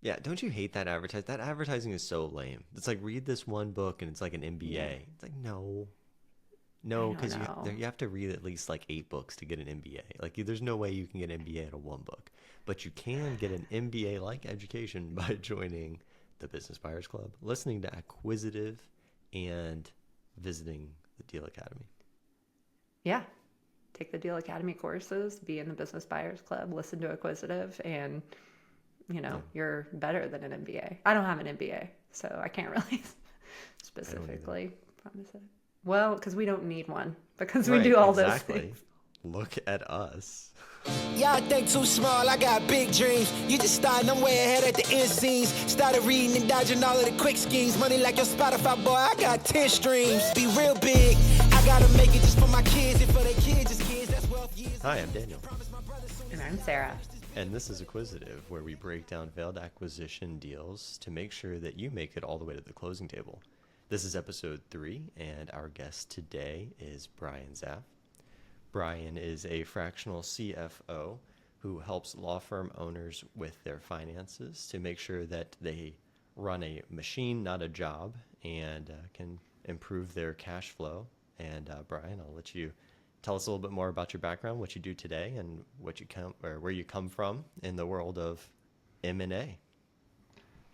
Yeah, don't you hate that advertising? That advertising is so lame. It's like read this one book and it's like an Yeah, MBA. It's like no, I no, don't because know. you have to read at least like 8 books to get an MBA. Like there's no way you can get an MBA out of one book, but you can get an MBA like education by joining the Business Buyers Club, listening to Acquisitive, and visiting the Deal Academy. Yeah, take the Deal Academy courses, be in the Business Buyers Club, listen to Acquisitive, and Yeah, you're better than an MBA. I don't have an MBA, so I can't really I don't either. specifically promise it. Well, because we don't need one because we Right, do all those exactly. things. Look at us. Y'all think too small, I got big dreams. You just starting, I'm way ahead at the end scenes. Started reading and dodging all of the quick schemes. Money like your Spotify, boy, I got 10 streams. Be real big, I gotta make it just for my kids. And for their kids, just kids, that's wealth years. Hi, I'm Daniel. And I'm Sarah. And this is Acquisitive, where we break down failed acquisition deals to make sure that you make it all the way to the closing table. This is episode 3, and our guest today is Brian Zapf. Brian is a fractional CFO who helps law firm owners with their finances to make sure that they run a machine, not a job, and can improve their cash flow. And Brian, I'll let you tell us a little bit more about your background, what you do today, and what you come or where you come from in the world of M&A.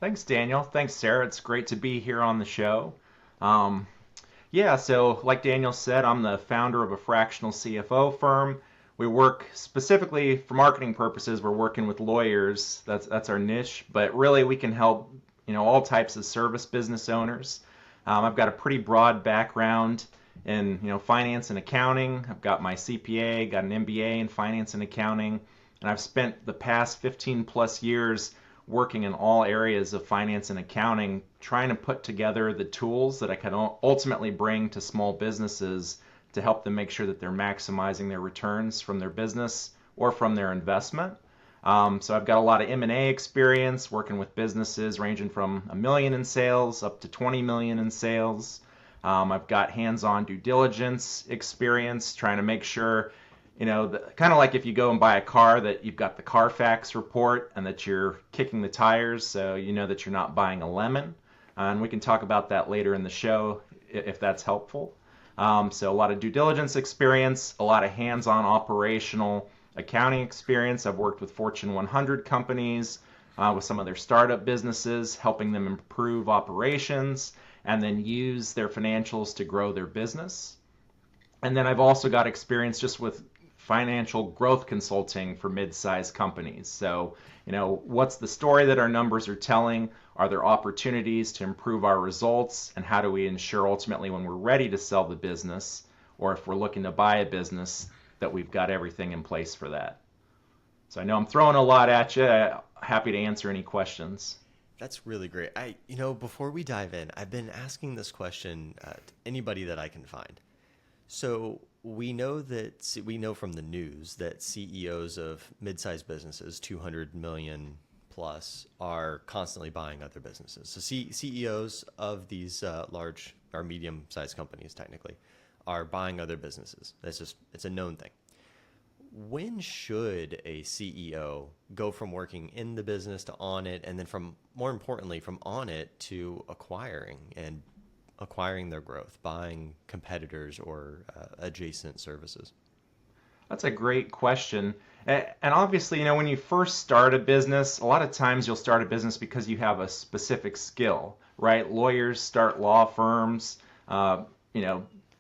Thanks, Daniel. Thanks, Sarah. It's great to be here on the show. Um, yeah, so like Daniel said, I'm the founder of a fractional CFO firm. We work specifically for marketing purposes. We're working with lawyers. That's our niche, but really we can help all types of service business owners. I've got a pretty broad background in finance and accounting. I've got my CPA, got an MBA in finance and accounting, and I've spent the past 15 plus years working in all areas of finance and accounting, trying to put together the tools that I can ultimately bring to small businesses to help them make sure that they're maximizing their returns from their business or from their investment. So I've got a lot of M&A experience working with businesses ranging from $1 million in sales up to $20 million in sales. I've got hands-on due diligence experience trying to make sure kind of like if you go and buy a car, that you've got the Carfax report and that you're kicking the tires, so you know that you're not buying a lemon. And we can talk about that later in the show if that's helpful. So a lot of due diligence experience, a lot of hands-on operational accounting experience. I've worked with Fortune 100 companies, with some of their startup businesses, helping them improve operations and then use their financials to grow their business. And then I've also got experience just with financial growth consulting for mid-sized companies. So, what's the story that our numbers are telling? Are there opportunities to improve our results? And how do we ensure ultimately when we're ready to sell the business, or if we're looking to buy a business, that we've got everything in place for that? So I know I'm throwing a lot at you. Happy to answer any questions. That's really great. Before we dive in, I've been asking this question to anybody that I can find. So we know from the news that CEOs of mid-sized businesses, 200 million plus, are constantly buying other businesses. So CEOs of these large or medium-sized companies, technically, are buying other businesses. It's a known thing. When should a CEO go from working in the business to on it, and then more importantly, from on it to acquiring their growth, buying competitors or adjacent services? That's a great question. And obviously, when you first start a business, a lot of times you'll start a business because you have a specific skill, right? Lawyers start law firms, HVAC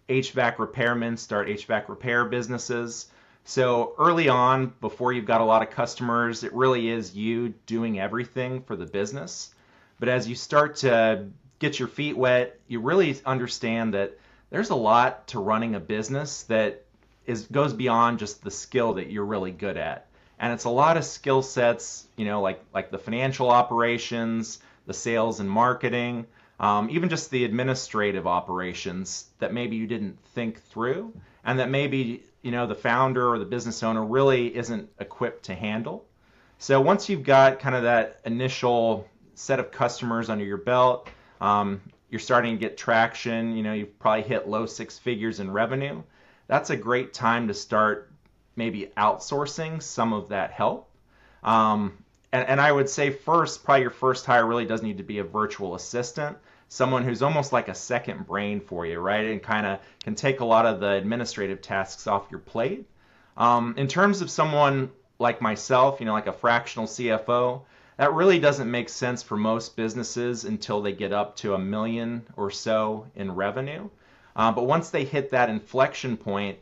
repairmen start HVAC repair businesses. So early on, before you've got a lot of customers, it really is you doing everything for the business. But as you start to get your feet wet, you really understand that there's a lot to running a business that goes beyond just the skill that you're really good at. And it's a lot of skill sets, like the financial operations, the sales and marketing, even just the administrative operations that maybe you didn't think through, and that maybe the founder or the business owner really isn't equipped to handle. So once you've got kind of that initial set of customers under your belt, you're starting to get traction, you've probably hit low 6 figures in revenue. That's a great time to start maybe outsourcing some of that help. And I would say probably your first hire really does need to be a virtual assistant, someone who's almost like a second brain for you, right? And kind of can take a lot of the administrative tasks off your plate. In terms of someone like myself, like a fractional CFO, that really doesn't make sense for most businesses until they get up to $1 million or so in revenue. But once they hit that inflection point,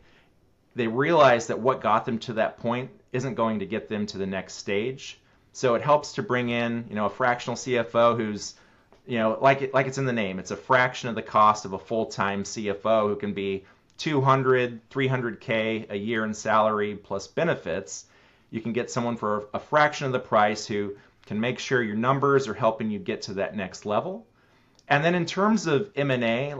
they realize that what got them to that point isn't going to get them to the next stage. So it helps to bring in, a fractional CFO who's, like it's in the name, it's a fraction of the cost of a full-time CFO who can be 200, 300K a year in salary plus benefits. You can get someone for a fraction of the price who can make sure your numbers are helping you get to that next level. And then in terms of M&A,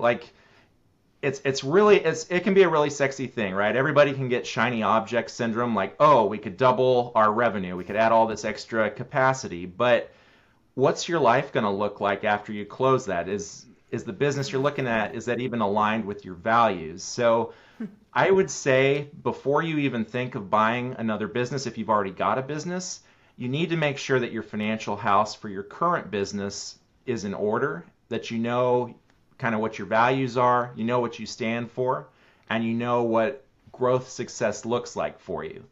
it can be a really sexy thing, right? Everybody can get shiny object syndrome, like, oh, we could double our revenue, we could add all this extra capacity, but what's your life going to look like after you close that? Is the business you're looking at, is that even aligned with your values? So I would say before you even think of buying another business, if you've already got a business, you need to make sure that your financial house for your current business is in order, that you know kind of what your values are, you know what you stand for, and you know what growth success looks like for you.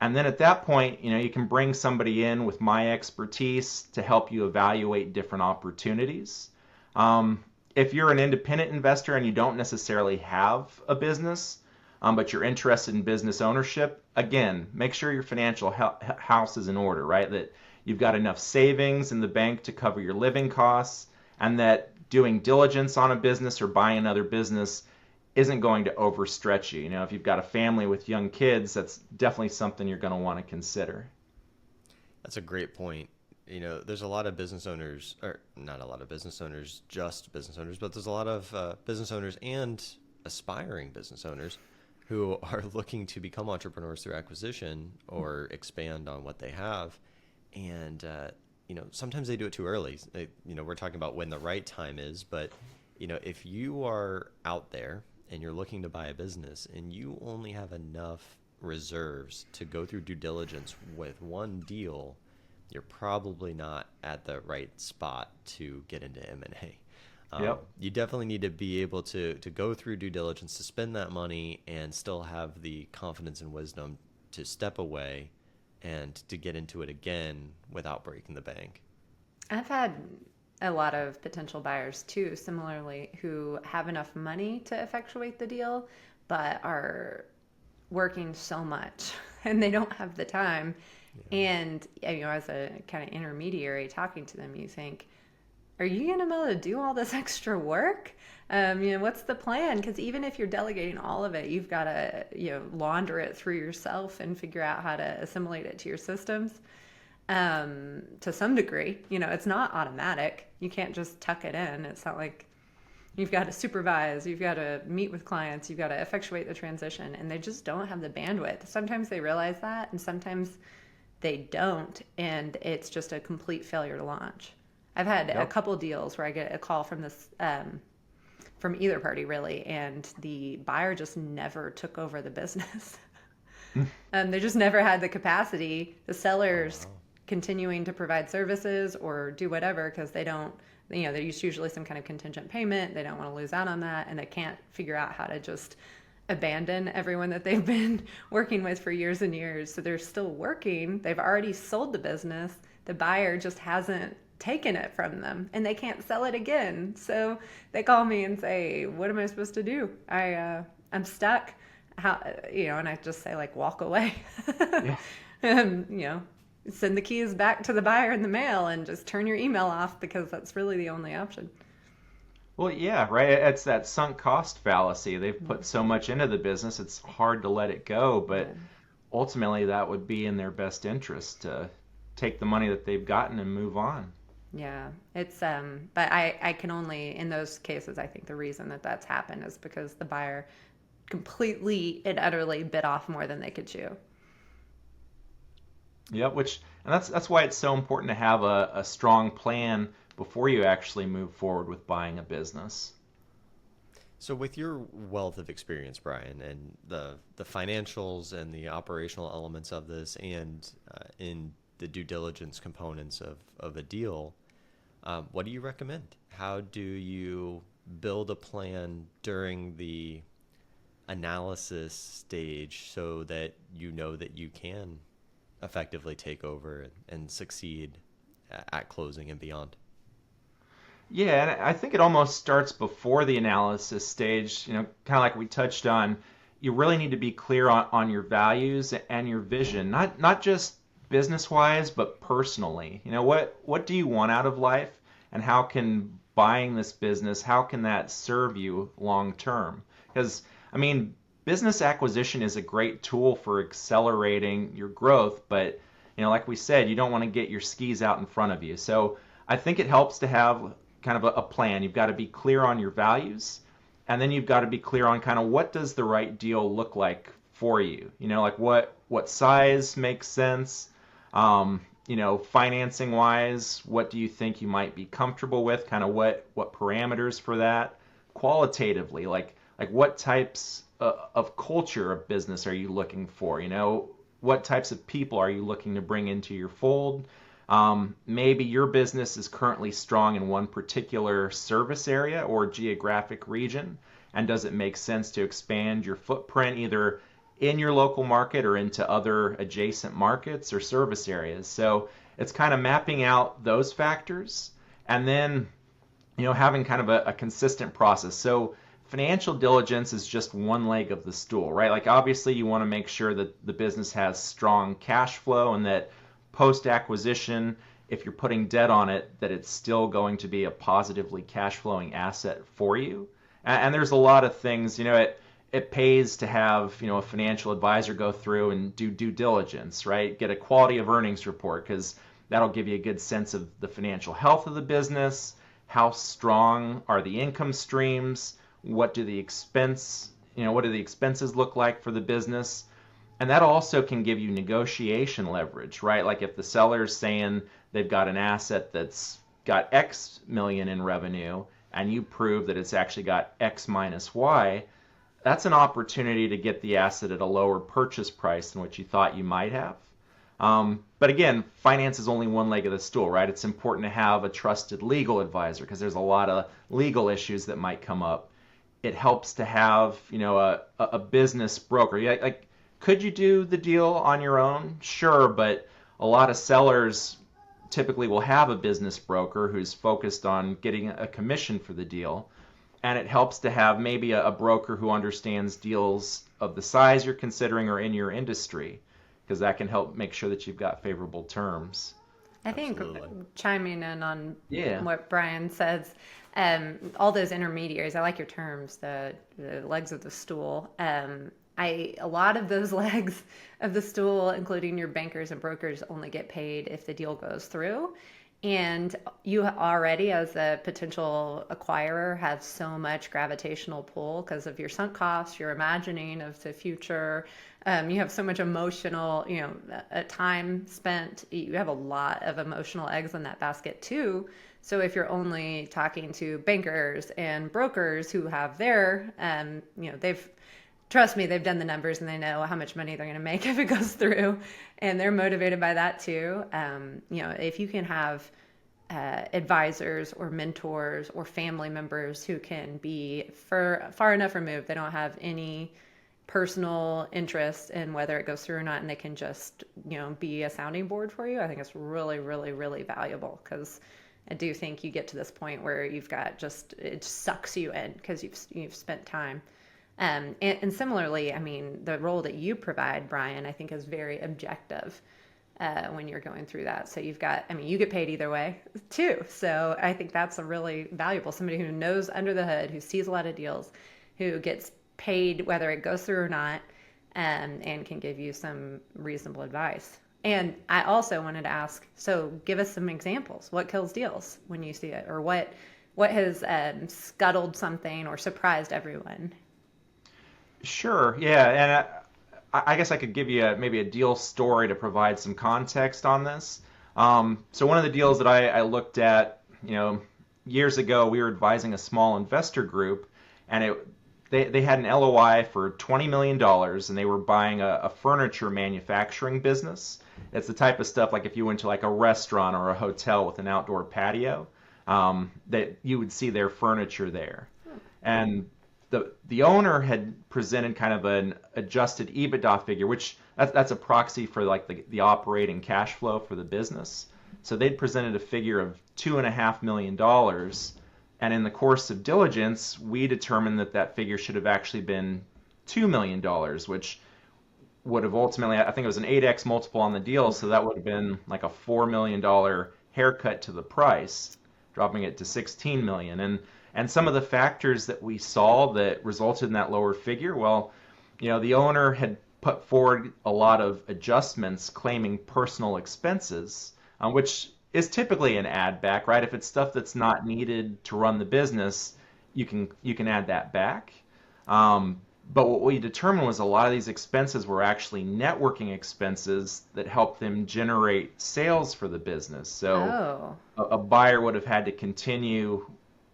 And then at that point, you can bring somebody in with my expertise to help you evaluate different opportunities. If you're an independent investor and you don't necessarily have a business, but you're interested in business ownership, again, make sure your financial house is in order, right? That you've got enough savings in the bank to cover your living costs, and that doing diligence on a business or buying another business isn't going to overstretch you. If you've got a family with young kids, that's definitely something you're going to want to consider. That's a great point. There's a lot of business owners, or not a lot of business owners, just business owners, but there's a lot of business owners and aspiring business owners who are looking to become entrepreneurs through acquisition or expand on what they have. And, sometimes they do it too early. We're talking about when the right time is, but, if you are out there and you're looking to buy a business and you only have enough reserves to go through due diligence with one deal, you're probably not at the right spot to get into M&A. Yep. You definitely need to be able to go through due diligence, to spend that money, and still have the confidence and wisdom to step away and to get into it again without breaking the bank. I've had a lot of potential buyers too, similarly, who have enough money to effectuate the deal, but are working so much and they don't have the time. Yeah. And, as a kind of intermediary talking to them, you think, are you going to be able to do all this extra work? What's the plan? Because even if you're delegating all of it, you've got to, launder it through yourself and figure out how to assimilate it to your systems. To some degree, it's not automatic. You can't just tuck it in. It's not like you've got to supervise, you've got to meet with clients, you've got to effectuate the transition, and they just don't have the bandwidth. Sometimes they realize that, and sometimes they don't, and it's just a complete failure to launch. I've had a couple deals where I get a call from this, from either party really, and the buyer just never took over the business. They just never had the capacity. The sellers continuing to provide services or do whatever because they don't, there's usually some kind of contingent payment. They don't want to lose out on that, and they can't figure out how to just abandon everyone that they've been working with for years and years. So they're still working. They've already sold the business. The buyer just hasn't taken it from them, and they can't sell it again. So they call me and say, what am I supposed to do? I'm stuck. How, and I just say, walk away. Yeah. Send the keys back to the buyer in the mail and just turn your email off, because that's really the only option. Well, yeah, right. It's that sunk cost fallacy. They've put so much into the business, it's hard to let it go. But ultimately, that would be in their best interest to take the money that they've gotten and move on. Yeah, it's but I can only, in those cases, I think the reason that that's happened is because the buyer completely and utterly bit off more than they could chew. Yeah, and that's why it's so important to have a strong plan before you actually move forward with buying a business. So with your wealth of experience, Brian, and the financials and the operational elements of this, and in due diligence components of a deal, what do you recommend? How do you build a plan during the analysis stage so that you know that you can effectively take over and succeed at closing and beyond? Yeah, and I think it almost starts before the analysis stage, kind of like we touched on. You really need to be clear on your values and your vision, not just business-wise, but personally. What do you want out of life, and how can buying this business, how can that serve you long term? Because, business acquisition is a great tool for accelerating your growth, but, like we said, you don't want to get your skis out in front of you. So I think it helps to have kind of a plan. You've got to be clear on your values, and then you've got to be clear on kind of what does the right deal look like for you. Like what size makes sense, financing wise, what do you think you might be comfortable with, kind of what parameters for that. Qualitatively, like what types of culture of business are you looking for? What types of people are you looking to bring into your fold? Maybe your business is currently strong in one particular service area or geographic region, and does it make sense to expand your footprint either in your local market or into other adjacent markets or service areas? So it's kind of mapping out those factors, and then having kind of a consistent process. So financial diligence is just one leg of the stool, right? Like obviously you want to make sure that the business has strong cash flow, and that post-acquisition, if you're putting debt on it, that it's still going to be a positively cash flowing asset for you. And there's a lot of things, it pays to have, a financial advisor go through and do due diligence, right? Get a quality of earnings report, because that'll give you a good sense of the financial health of the business. How strong are the income streams? What do the expenses look like for the business? And that also can give you negotiation leverage, right? Like if the seller's saying they've got an asset that's got X million in revenue, and you prove that it's actually got X minus Y, that's an opportunity to get the asset at a lower purchase price than what you thought you might have. But again, finance is only one leg of the stool, right? It's important to have a trusted legal advisor, because there's a lot of legal issues that might come up. It helps to have, a business broker. Like, could you do the deal on your own? Sure, but a lot of sellers typically will have a business broker who's focused on getting a commission for the deal. And it helps to have maybe a broker who understands deals of the size you're considering or in your industry, because that can help make sure that you've got favorable terms. I think chiming in on what Brian says, all those intermediaries, I like your terms, the legs of the stool. A lot of those legs of the stool, including your bankers and brokers, only get paid if the deal goes through. And you already, as a potential acquirer, have so much gravitational pull because of your sunk costs, your imagining of the future. You have so much emotional, time spent. You have a lot of emotional eggs in that basket too. So if you're only talking to bankers and brokers who have their, trust me, they've done the numbers and they know how much money they're going to make if it goes through, and they're motivated by that too. If you can have advisors or mentors or family members who can be far enough removed, they don't have any personal interest in whether it goes through or not, and they can just be a sounding board for you, I think it's really, really, really valuable, because I do think you get to this point where you've got it sucks you in because you've spent time. And similarly, the role that you provide, Brian, I think is very objective when you're going through that. So you've got, you get paid either way too. So I think that's a really valuable, somebody who knows under the hood, who sees a lot of deals, who gets paid whether it goes through or not, and can give you some reasonable advice. And I also wanted to ask, so give us some examples. What kills deals when you see it, or what has scuttled something or surprised everyone? Sure, yeah, and I guess I could give you maybe a deal story to provide some context on this. So one of the deals that I looked at, years ago, we were advising a small investor group, and they had an LOI for $20 million, and they were buying a furniture manufacturing business. It's the type of stuff like if you went to like a restaurant or a hotel with an outdoor patio, that you would see their furniture there. And the owner had presented kind of an adjusted EBITDA figure, which that's a proxy for like the operating cash flow for the business. So they'd presented a figure of $2.5 million. And in the course of diligence, we determined that figure should have actually been $2 million, which would have ultimately, I think it was an 8x multiple on the deal, so that would have been like a $4 million haircut to the price, dropping it to $16 million. And some of the factors that we saw that resulted in that lower figure, well, the owner had put forward a lot of adjustments claiming personal expenses, which is typically an add back, right? If it's stuff that's not needed to run the business, you can add that back. But what we determined was a lot of these expenses were actually networking expenses that helped them generate sales for the business. So a buyer would have had to continue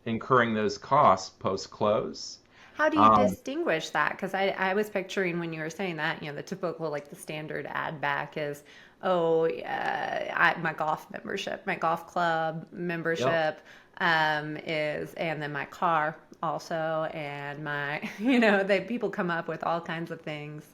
incurring those costs post-close. How do you distinguish that? Because I was picturing when you were saying that, the typical, like the standard add back is, my golf membership, my golf club membership is, and then my car also, and my, people come up with all kinds of things,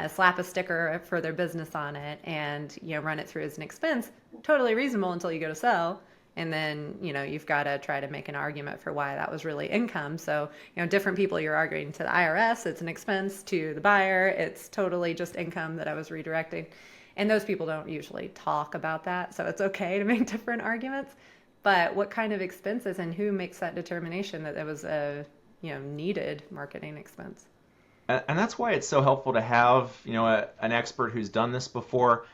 slap a sticker for their business on it, and, run it through as an expense. Totally reasonable until you go to sell. And then, you've got to try to make an argument for why that was really income. So, different people you're arguing to the IRS, it's an expense. To the buyer, it's totally just income that I was redirecting. And those people don't usually talk about that. So it's okay to make different arguments. But what kind of expenses and who makes that determination that it was a, needed marketing expense? And that's why it's so helpful to have, an expert who's done this before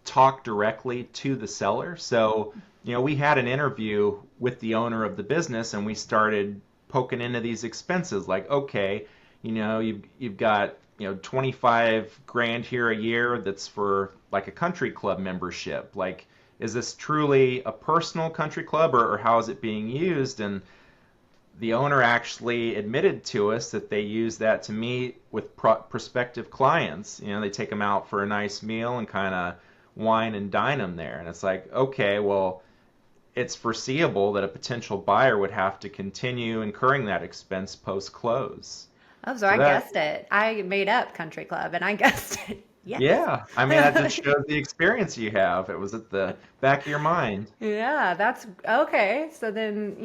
talk directly to the seller. So, we had an interview with the owner of the business, and we started poking into these expenses. Like, okay, you've got 25 grand here a year that's for like a country club membership. Like, is this truly a personal country club, or how is it being used? And the owner actually admitted to us that they use that to meet with prospective clients. They take them out for a nice meal and kind of wine and dine them there. And it's like, okay, well, it's foreseeable that a potential buyer would have to continue incurring that expense post-close. Oh, so I guessed it. I made up country club and I guessed it. Yes. Yeah, I mean, that just shows the experience you have. It was at the back of your mind. Yeah, that's okay. So then,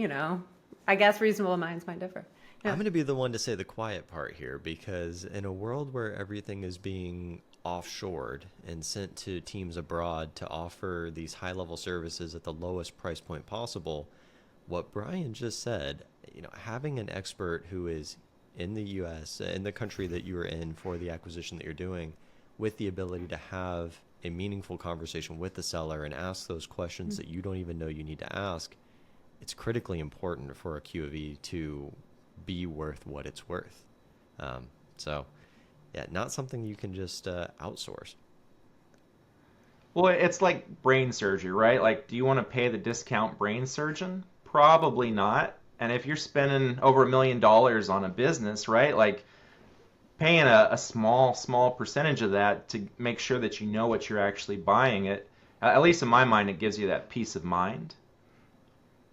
I guess reasonable minds might differ. Yeah. I'm going to be the one to say the quiet part here, because in a world where everything is being offshored and sent to teams abroad to offer these high-level services at the lowest price point possible, what Brian just said, having an expert who is in the U.S., in the country that you're in for the acquisition that you're doing, with the ability to have a meaningful conversation with the seller and ask those questions that you don't even know you need to ask, it's critically important for a Q of E to be worth what it's worth. Yeah, not something you can just outsource. Well, it's like brain surgery, right? Like, do you want to pay the discount brain surgeon? Probably not. And if you're spending over $1 million on a business, right? Like, paying a small percentage of that to make sure that you know what you're actually buying, it, at least in my mind, it gives you that peace of mind.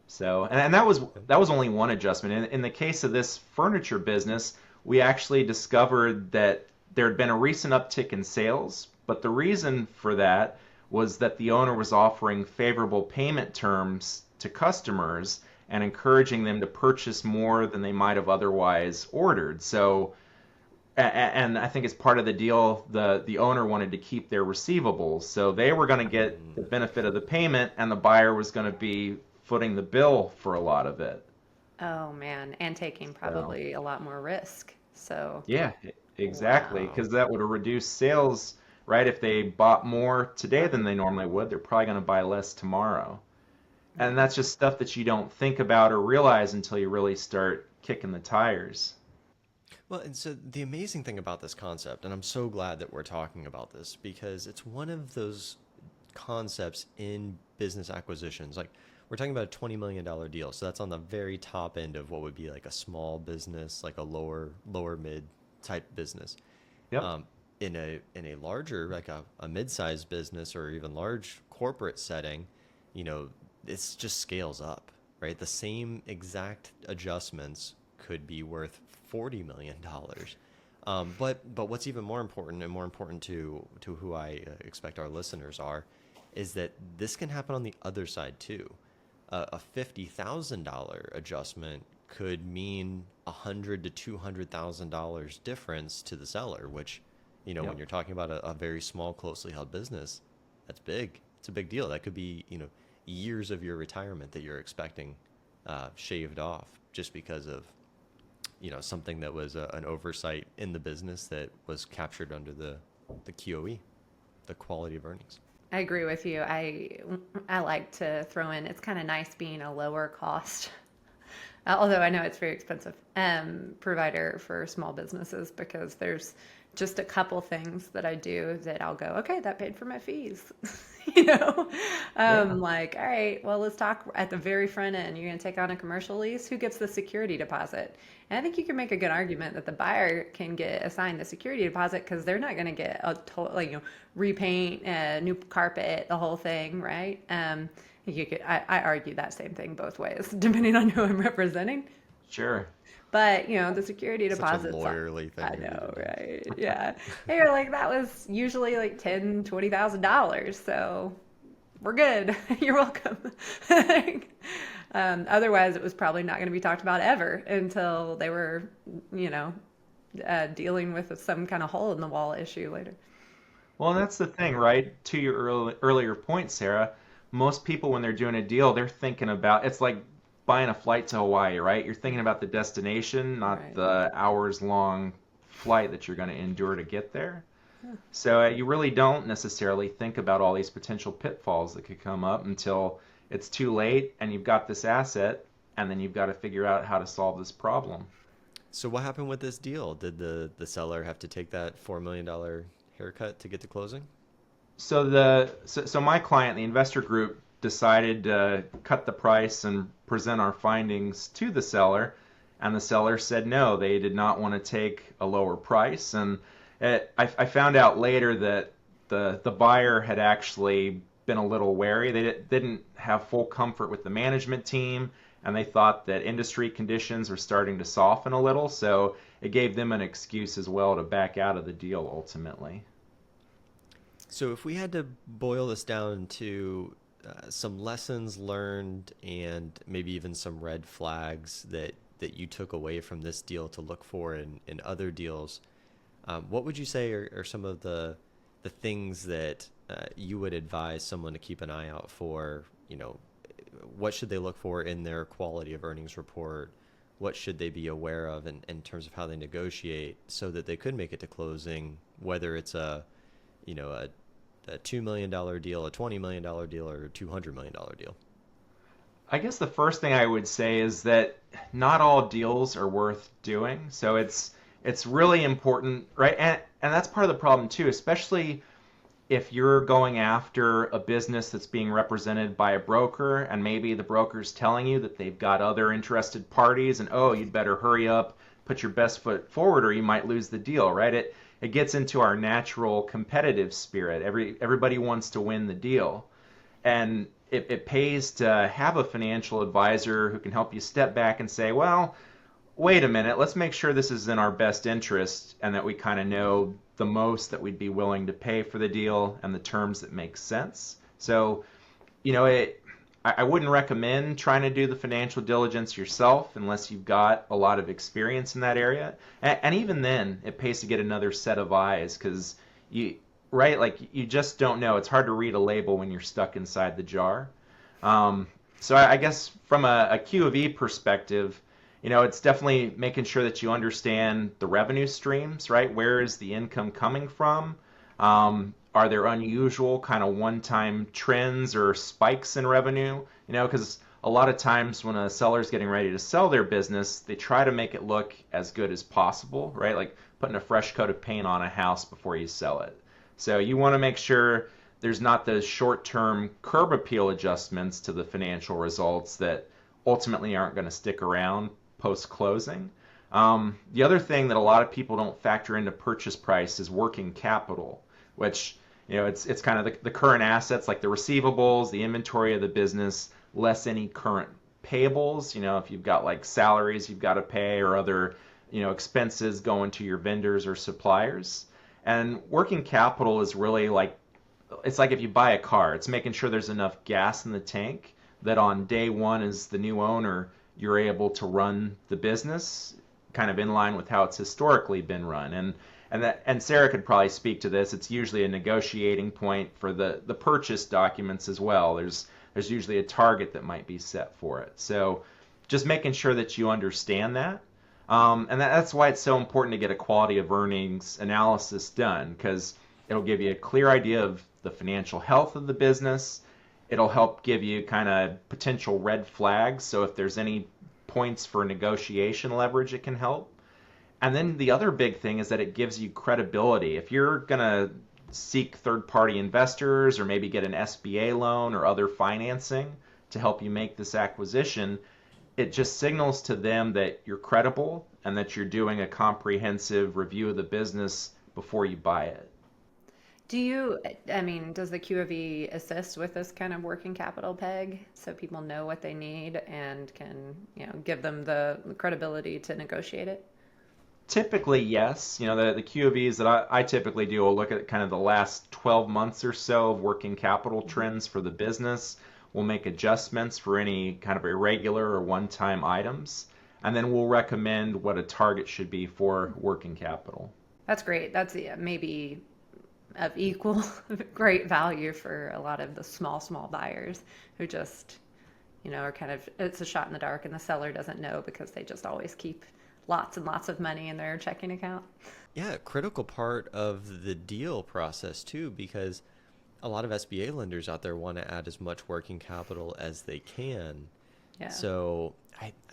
So, and that was only one adjustment. In the case of this furniture business, we actually discovered that there had been a recent uptick in sales, but the reason for that was that the owner was offering favorable payment terms to customers and encouraging them to purchase more than they might have otherwise ordered. So, and I think as part of the deal, the owner wanted to keep their receivables. So they were going to get the benefit of the payment, and the buyer was going to be footing the bill for a lot of it. Oh, man. And taking probably a lot more risk. So yeah, exactly. Because that would have reduced sales, right? If they bought more today than they normally would, they're probably going to buy less tomorrow. And that's just stuff that you don't think about or realize until you really start kicking the tires. Well, and so the amazing thing about this concept, and I'm so glad that we're talking about this, because it's one of those concepts in business acquisitions. Like, we're talking about a $20 million deal. So that's on the very top end of what would be like a small business, like a lower mid type business. Yep. In a larger, like a mid-sized business or even large corporate setting, it's just scales up, right? The same exact adjustments could be worth $40 million. But what's even more important, and more important to who I expect our listeners are, is that this can happen on the other side too. A $50,000 adjustment could mean $100,000 to $200,000 difference to the seller, which, when you're talking about a very small, closely held business, that's big. It's a big deal. That could be, years of your retirement that you're expecting shaved off just because of, something that was an oversight in the business that was captured under the QOE, the quality of earnings. I agree with you. I like to throw in, it's kind of nice being a lower cost, although I know it's very expensive, provider for small businesses, because there's just a couple things that I do that I'll go, okay, that paid for my fees. Like, all right, well, let's talk at the very front end. You're going to take on a commercial lease. Who gets the security deposit? And I think you can make a good argument that the buyer can get assigned the security deposit because they're not going to get a total, repaint, new carpet, the whole thing, right? I argue that same thing both ways, depending on who I'm representing. Sure. But, the security deposits. Such a lawyerly thing. I know, right? Yeah. They were like, that was usually like $10,000, $20,000. So we're good. You're welcome. Otherwise, it was probably not going to be talked about ever until they were, dealing with some kind of hole in the wall issue later. Well, and that's the thing, right? To your earlier point, Sarah, most people, when they're doing a deal, they're thinking about, it's like buying a flight to Hawaii, right? You're thinking about the destination, not Right. the hours-long flight that you're going to endure to get there. So you really don't necessarily think about all these potential pitfalls that could come up until it's too late and you've got this asset, and then you've got to figure out how to solve this problem. So what happened with this deal? Did the seller have to take that $4 million haircut to get to closing? So my client, the investor group, decided to cut the price and present our findings to the seller, and the seller said no, they did not want to take a lower price. And I found out later that the buyer had actually been a little wary. They didn't have full comfort with the management team, and they thought that industry conditions were starting to soften a little, so it gave them an excuse as well to back out of the deal ultimately. So if we had to boil this down to some lessons learned and maybe even some red flags that you took away from this deal to look for in other deals, what would you say are some of the things that you would advise someone to keep an eye out for? What should they look for in their quality of earnings report? What should they be aware of in terms of how they negotiate so that they could make it to closing, whether it's a $2 million deal, a $20 million deal, or a $200 million deal? I guess the first thing I would say is that not all deals are worth doing. So it's really important, right? And that's part of the problem too, especially if you're going after a business that's being represented by a broker, and maybe the broker's telling you that they've got other interested parties, and you'd better hurry up, put your best foot forward, or you might lose the deal, right? It gets into our natural competitive spirit. Everybody wants to win the deal. And it pays to have a financial advisor who can help you step back and say, well, wait a minute, let's make sure this is in our best interest and that we kind of know the most that we'd be willing to pay for the deal and the terms that make sense. So, I wouldn't recommend trying to do the financial diligence yourself unless you've got a lot of experience in that area. And even then, it pays to get another set of eyes because you just don't know. It's hard to read a label when you're stuck inside the jar. So I guess from a Q of E perspective, it's definitely making sure that you understand the revenue streams, right? Where is the income coming from? Are there unusual kind of one-time trends or spikes in revenue? Because a lot of times when a seller's getting ready to sell their business, they try to make it look as good as possible, right? Like putting a fresh coat of paint on a house before you sell it. So you want to make sure there's not those short-term curb appeal adjustments to the financial results that ultimately aren't going to stick around post-closing. The other thing that a lot of people don't factor into purchase price is working capital, which, it's kind of the current assets like the receivables, the inventory of the business, less any current payables. If you've got like salaries you've got to pay or other, expenses going to your vendors or suppliers. And working capital is really it's like if you buy a car, it's making sure there's enough gas in the tank that on day one as the new owner, you're able to run the business kind of in line with how it's historically been run. And Sarah could probably speak to this. It's usually a negotiating point for the purchase documents as well. There's usually a target that might be set for it. So just making sure that you understand that. And that's why it's so important to get a quality of earnings analysis done, because it'll give you a clear idea of the financial health of the business. It'll help give you kind of potential red flags. So if there's any points for negotiation leverage, it can help. And then the other big thing is that it gives you credibility. If you're going to seek third-party investors or maybe get an SBA loan or other financing to help you make this acquisition, it just signals to them that you're credible and that you're doing a comprehensive review of the business before you buy it. Does the Q of E assist with this kind of working capital peg so people know what they need and can, give them the credibility to negotiate it? Typically, yes. The Q of E's that I typically do will look at kind of the last 12 months or so of working capital trends for the business. We'll make adjustments for any kind of irregular or one-time items, and then we'll recommend what a target should be for working capital. That's great. That's maybe of equal great value for a lot of the small buyers who just, are kind of, it's a shot in the dark and the seller doesn't know because they just always keep lots and lots of money in their checking account. Yeah, a critical part of the deal process too, because a lot of SBA lenders out there want to add as much working capital as they can. Yeah. So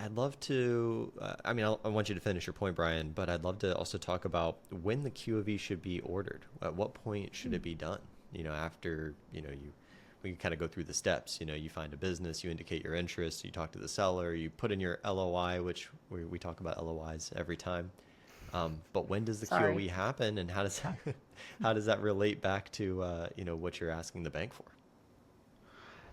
I'd love to, I want you to finish your point, Brian, but I'd love to also talk about when the Q of E should be ordered. At what point should it be done? After, we can kind of go through the steps. You find a business, you indicate your interest, you talk to the seller, you put in your LOI, which we talk about LOIs every time. But when does the Q of E happen, and how does that relate back to, what you're asking the bank for?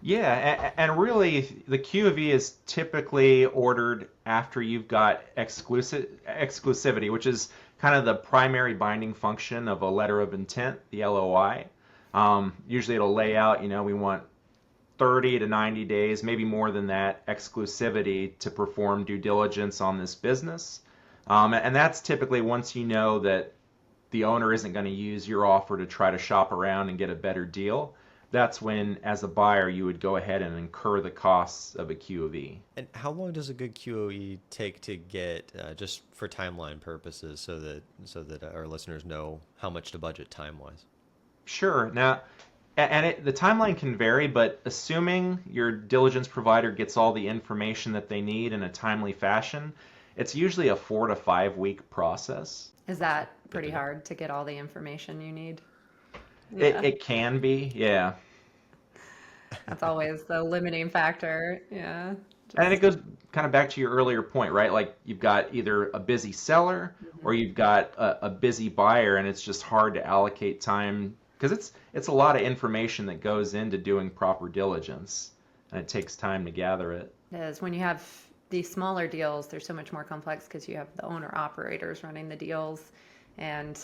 Yeah, and really the Q of E is typically ordered after you've got exclusivity, which is kind of the primary binding function of a letter of intent, the LOI. Usually it'll lay out, we want 30 to 90 days, maybe more than that, exclusivity to perform due diligence on this business. And that's typically once you know that the owner isn't going to use your offer to try to shop around and get a better deal. That's when, as a buyer, you would go ahead and incur the costs of a Q of E. And how long does a good Q of E take to get, just for timeline purposes, so that our listeners know how much to budget time-wise? Sure. Now, the timeline can vary, but assuming your diligence provider gets all the information that they need in a timely fashion, it's usually a 4 to 5 week process. Is that pretty hard to get all the information you need? Yeah. It can be, yeah. That's always the limiting factor, yeah. And it goes kind of back to your earlier point, right? Like you've got either a busy seller or you've got a busy buyer, and it's just hard to allocate time because it's a lot of information that goes into doing proper diligence, and it takes time to gather it. It is. When you have these smaller deals, they're so much more complex because you have the owner-operators running the deals, and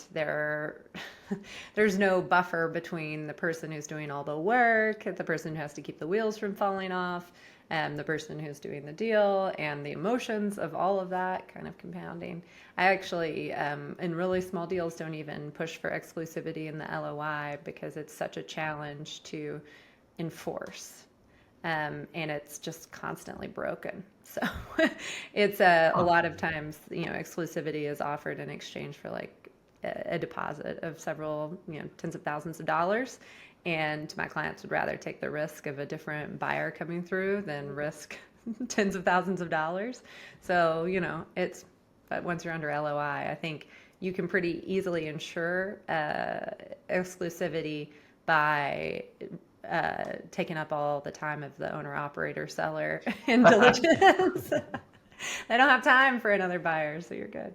there's no buffer between the person who's doing all the work, the person who has to keep the wheels from falling off, and the person who's doing the deal, and the emotions of all of that kind of compounding. I actually, in really small deals, don't even push for exclusivity in the LOI because it's such a challenge to enforce. And it's just constantly broken. So it's a lot of times, exclusivity is offered in exchange for like a deposit of several, tens of thousands of dollars. And my clients would rather take the risk of a different buyer coming through than risk tens of thousands of dollars. So, but once you're under LOI, I think you can pretty easily ensure exclusivity by taking up all the time of the owner, operator, seller in diligence. They don't have time for another buyer, so you're good.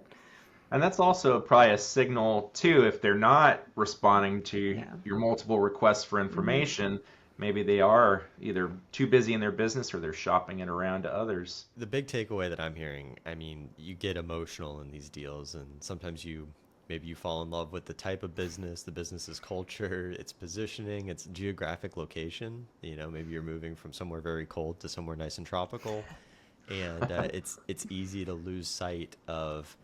And that's also probably a signal too, if they're not responding to your multiple requests for information, maybe they are either too busy in their business or they're shopping it around to others. The big takeaway that I'm hearing, I mean, you get emotional in these deals, and sometimes maybe you fall in love with the type of business, the business's culture, its positioning, its geographic location. You know, maybe you're moving from somewhere very cold to somewhere nice and tropical, and it's easy to lose sight of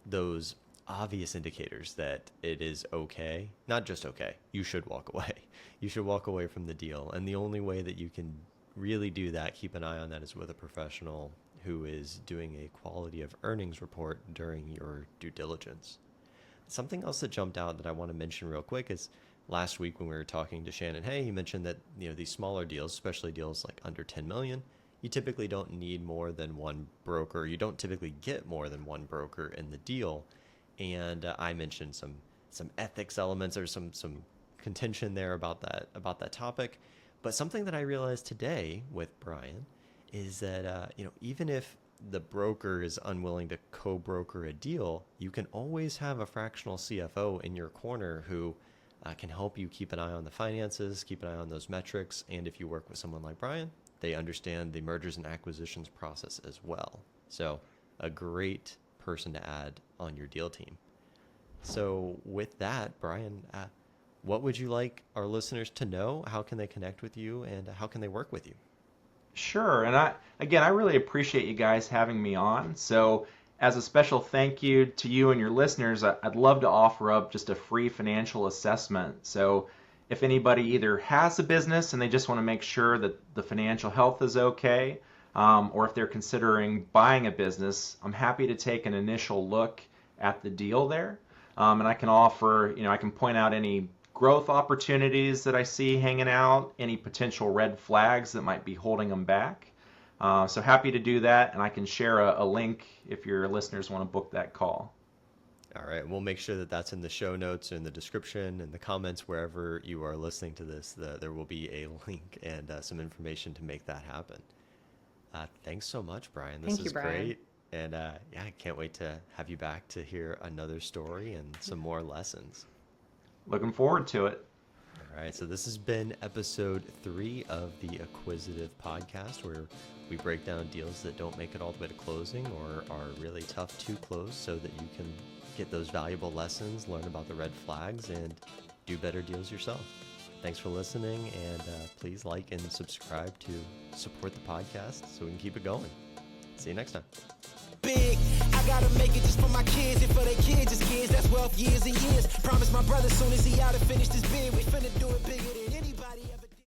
those obvious indicators that it is okay, not just okay, you should walk away. You should walk away from the deal. And the only way that you can really do that, keep an eye on that, is with a professional who is doing a quality of earnings report during your due diligence. Something else that jumped out that I want to mention real quick is last week when we were talking to Shannon Hay, he mentioned that, you know, these smaller deals, especially deals like under 10 million, you typically don't need more than one broker. You don't typically get more than one broker in the deal. And I mentioned some ethics elements or some contention there about that topic. But something that I realized today with Brian is that you know, even if the broker is unwilling to co-broker a deal, you can always have a fractional CFO in your corner who can help you keep an eye on the finances, keep an eye on those metrics. And if you work with someone like Brian, they understand the mergers and acquisitions process as well. So a great person to add on your deal team. So with that, Brian, what would you like our listeners to know? How can they connect with you, and how can they work with you? Sure. And I really appreciate you guys having me on. So as a special thank you to you and your listeners, I'd love to offer up just a free financial assessment. So if anybody either has a business and they just want to make sure that the financial health is okay, or if they're considering buying a business, I'm happy to take an initial look at the deal there. And I can offer, I can point out any growth opportunities that I see hanging out, any potential red flags that might be holding them back. So happy to do that, and I can share a link if your listeners want to book that call. All right, we'll make sure that that's in the show notes, in the description, and the comments wherever you are listening to this. There will be a link and some information to make that happen. Thanks so much, Brian. This is great. And I can't wait to have you back to hear another story and some more lessons. Looking forward to it. All right, so this has been episode 3 of the Acquisitive Podcast, where we break down deals that don't make it all the way to closing or are really tough to close, so that you can get those valuable lessons, learn about the red flags, and do better deals yourself. Thanks for listening, and please like and subscribe to support the podcast so we can keep it going. See you next time. Big, I gotta make it just for my kids and for their kids, just kids. That's wealth years and years. Promise my brother soon as he out and finish this bid, we finna do it bigger than anybody.